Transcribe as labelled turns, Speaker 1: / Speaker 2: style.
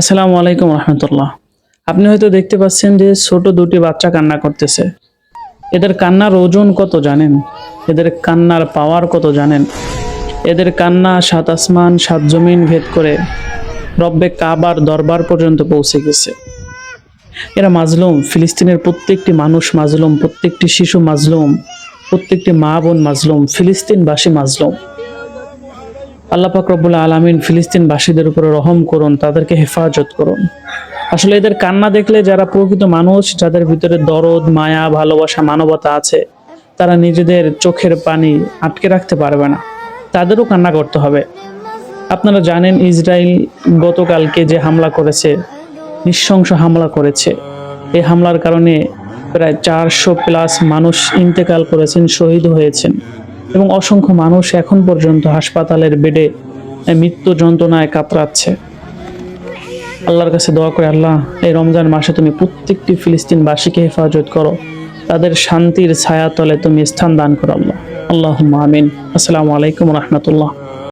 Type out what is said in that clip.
Speaker 1: আসসালামু আলাইকুম রহমতুল্লাহ। আপনি হয়তো দেখতে পাচ্ছেন যে ছোট দুটি বাচ্চা কান্না করতেছে। এদের কান্নার ওজন কত জানেন? এদের কান্নার পাওয়ার কত জানেন? এদের কান্না সাত আসমান সাত জমিন ভেদ করে রব্বে কাবার দরবার পর্যন্ত পৌঁছে গেছে। এরা মাজলুম, ফিলিস্তিনের প্রত্যেকটি মানুষ মাজলুম, প্রত্যেকটি শিশু মাজলুম, প্রত্যেকটি মা বোন মাজলুম, ফিলিস্তিনবাসী মাজলুম। আল্লাহ পাক রব্বুল আলামিন ফিলিস্তিনবাসীদের উপরে রহম করুন, তাদেরকে হেফাজত করুন। আসলে এদের কান্না দেখলে যারা প্রকৃত মানুষ, যাদের ভিতরে দরদ, মায়া, ভালোবাসা, মানবতা আছে, তারা নিজেদের চোখের পানি আটকে রাখতে পারবে না, তাদেরও কান্না করতে হবে। আপনারা জানেন ইসরায়েল গতকালকে যে হামলা করেছে, নৃশংস হামলা করেছে, এই হামলার কারণে প্রায় 400+ মানুষ ইন্তেকাল করেছেন, শহীদ হয়েছেন এবং অসংখ্য মানুষ এখন পর্যন্ত হাসপাতালের বেডে মৃত্যু যন্ত্রণায় কাতরাচ্ছে। আল্লাহর কাছে দোয়া করে, আল্লাহ এই রমজান মাসে তুমি প্রত্যেকটি ফিলিস্তিনবাসীকে হেফাজত করো, তাদের শান্তির ছায়াতলে তুমি স্থান দান করো। আল্লাহুম্মা আমিন। আসসালামু আলাইকুম রহমতুল্লাহ।